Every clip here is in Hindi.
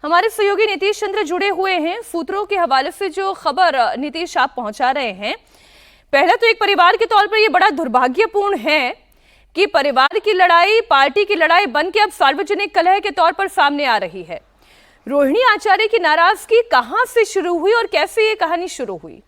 हमारे सहयोगी नीतीश चंद्र जुड़े हुए हैं। सूत्रों के हवाले से जो खबर नीतीश आप पहुंचा रहे हैं, पहले तो एक परिवार के तौर पर यह बड़ा दुर्भाग्यपूर्ण है कि परिवार की लड़ाई पार्टी की लड़ाई बन के अब सार्वजनिक कलह के तौर पर सामने आ रही है। रोहिणी आचार्य की नाराजगी कहां से शुरू हुई और कैसे ये कहानी शुरू हुई?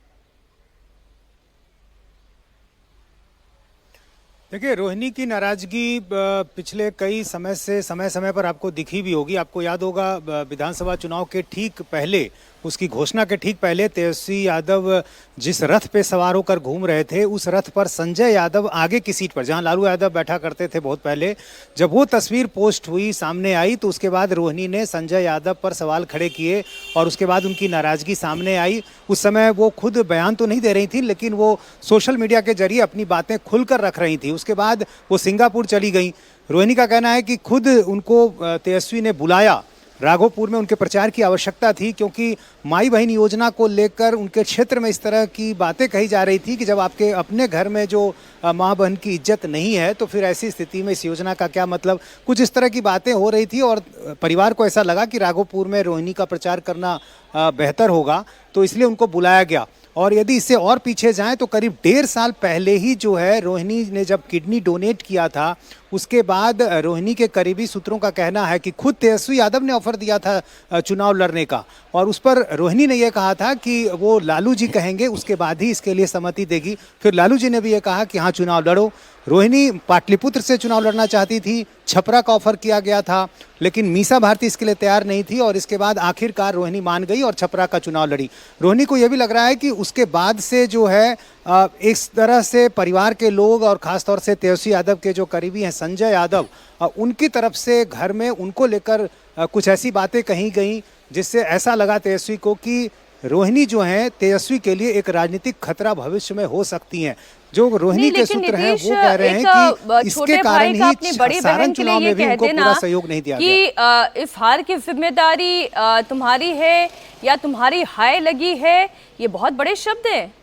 देखिए, रोहिणी की नाराजगी पिछले कई समय समय पर आपको दिखी भी होगी। आपको याद होगा विधानसभा चुनाव के ठीक पहले, उसकी घोषणा के ठीक पहले तेजस्वी यादव जिस रथ पे सवार होकर घूम रहे थे, उस रथ पर संजय यादव आगे की सीट पर, जहां लालू यादव बैठा करते थे बहुत पहले, जब वो तस्वीर पोस्ट हुई, सामने आई, तो उसके बाद रोहिणी ने संजय यादव पर सवाल खड़े किए और उसके बाद उनकी नाराजगी सामने आई। उस समय वो खुद बयान तो नहीं दे रही थी, लेकिन वो सोशल मीडिया के जरिए अपनी बातें खुलकर रख रही थी। उसके बाद वो सिंगापुर चली गई। रोहिणी का कहना है कि खुद उनको तेजस्वी ने बुलाया, राघोपुर में उनके प्रचार की आवश्यकता थी, क्योंकि माई बहन योजना को लेकर उनके क्षेत्र में इस तरह की बातें कही जा रही थी कि जब आपके अपने घर में जो माँ बहन की इज्जत नहीं है तो फिर ऐसी स्थिति में इस योजना का क्या मतलब। कुछ इस तरह की बातें हो रही थी और परिवार को ऐसा लगा कि राघोपुर में रोहिणी का प्रचार करना बेहतर होगा, तो इसलिए उनको बुलाया गया। और यदि इससे और पीछे जाएं तो करीब 1.5 साल पहले ही जो है, रोहिणी ने जब किडनी डोनेट किया था, उसके बाद रोहिणी के करीबी सूत्रों का कहना है कि खुद तेजस्वी यादव ने ऑफर दिया था चुनाव लड़ने का, और उस पर रोहिणी ने यह कहा था कि वो लालू जी कहेंगे उसके बाद ही इसके लिए सहमति देगी। फिर लालू जी ने भी ये कहा कि हाँ, चुनाव लड़ो। रोहिणी पाटलिपुत्र से चुनाव लड़ना चाहती थी, छपरा का ऑफर किया गया था, लेकिन मीसा भारती इसके लिए तैयार नहीं थी और इसके बाद आखिरकार रोहिणी मान गई और छपरा का चुनाव लड़ी। रोहिणी को यह भी लग रहा है कि उसके बाद से जो है इस तरह से परिवार के लोग और खासतौर से तेजस्वी यादव के जो करीबी हैं संजय यादव, उनकी तरफ से घर में उनको लेकर कुछ ऐसी बातें कही गई जिससे ऐसा लगा तेजस्वी को कि रोहिणी जो है तेजस्वी के लिए एक राजनीतिक खतरा भविष्य में हो सकती हैं। जो रोहिणी के सूत्र हैं वो कह रहे हैं कि इसके कारण ही सारण चुनाव में भी उनको पूरा सहयोग नहीं दिया गया। इस हार की जिम्मेदारी तुम्हारी है या तुम्हारी हाय लगी है, ये बहुत बड़े शब्द हैं।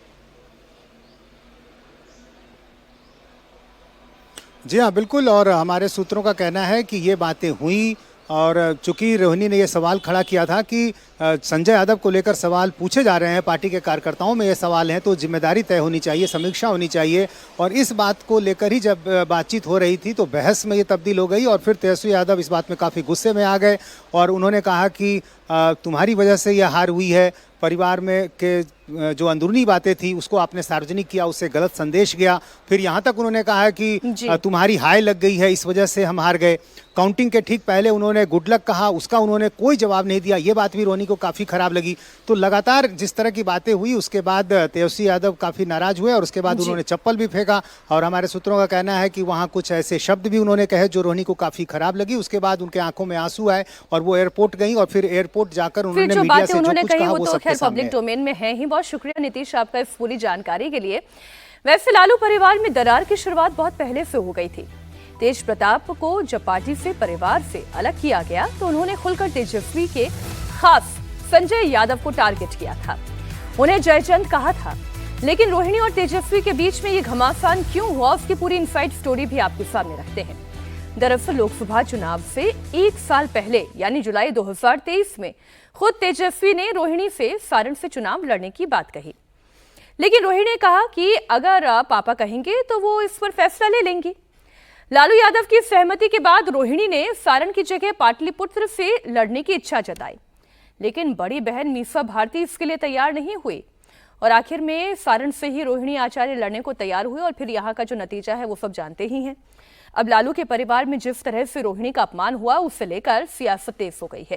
जी हाँ, बिल्कुल। और हमारे सूत्रों का कहना है कि ये बातें हुई, और चूंकि रोहिणी ने यह सवाल खड़ा किया था कि संजय यादव को लेकर सवाल पूछे जा रहे हैं, पार्टी के कार्यकर्ताओं में ये सवाल है, तो जिम्मेदारी तय होनी चाहिए, समीक्षा होनी चाहिए। और इस बात को लेकर ही जब बातचीत हो रही थी तो बहस में ये तब्दील हो गई और फिर तेजस्वी यादव इस बात में काफ़ी गुस्से में आ गए और उन्होंने कहा कि तुम्हारी वजह से यह हार हुई है। परिवार में के जो अंदरूनी बातें थी उसको आपने सार्वजनिक किया, उससे गलत संदेश गया। फिर यहाँ तक उन्होंने कहा है कि तुम्हारी हाय लग गई है, इस वजह से हम हार गए। काउंटिंग के ठीक पहले उन्होंने गुड लक कहा, उसका उन्होंने कोई जवाब नहीं दिया। ये बात भी रोहिणी को काफ़ी खराब लगी। तो लगातार जिस तरह की बातें हुई उसके बाद तेजस्वी यादव काफ़ी नाराज हुए और उसके बाद उन्होंने चप्पल भी फेंका। और हमारे सूत्रों का कहना है कि वहाँ कुछ ऐसे शब्द भी उन्होंने कहे जो रोहिणी को काफ़ी खराब लगी। उसके बाद उनके आंखों में आंसू आए और वो एयरपोर्ट गई और फिर एयरपोर्ट जाकर उन्होंने मीडिया से जो कुछ कहा वो सबके सामने पब्लिक डोमेन में है ही। बहुत शुक्रिया नीतीश आपका इस पूरी जानकारी के लिए। वैसे लालू परिवार में दरार की शुरुआत बहुत पहले से हो गई थी। तेज प्रताप को जब पार्टी से परिवार से अलग किया गया तो उन्होंने खुलकर तेजस्वी के खास संजय यादव को टारगेट किया था, उन्हें जयचंद कहा था। लेकिन रोहिणी और तेजस्वी के बीच में ये घमासान क्यों हुआ, उसकी पूरी इनसाइड स्टोरी भी आपके सामने रखते हैं। दरअसल लोकसभा चुनाव से 1 साल पहले यानी जुलाई 2023 में खुद तेजस्वी ने रोहिणी से सारण से चुनाव लड़ने की बात कही, लेकिन रोहिणी ने कहा कि अगर पापा कहेंगे तो वो इस पर फैसला ले लेंगी। लालू यादव की सहमति के बाद रोहिणी ने सारण की जगह पाटलिपुत्र से लड़ने की इच्छा जताई, लेकिन बड़ी बहन मीसा भारती इसके लिए तैयार नहीं हुई और आखिर में सारण से ही रोहिणी आचार्य लड़ने को तैयार हुए और फिर यहाँ का जो नतीजा है वो सब जानते ही हैं। अब लालू के परिवार में जिस तरह से रोहिणी का अपमान हुआ, उससे लेकर सियासत तेज हो गई है।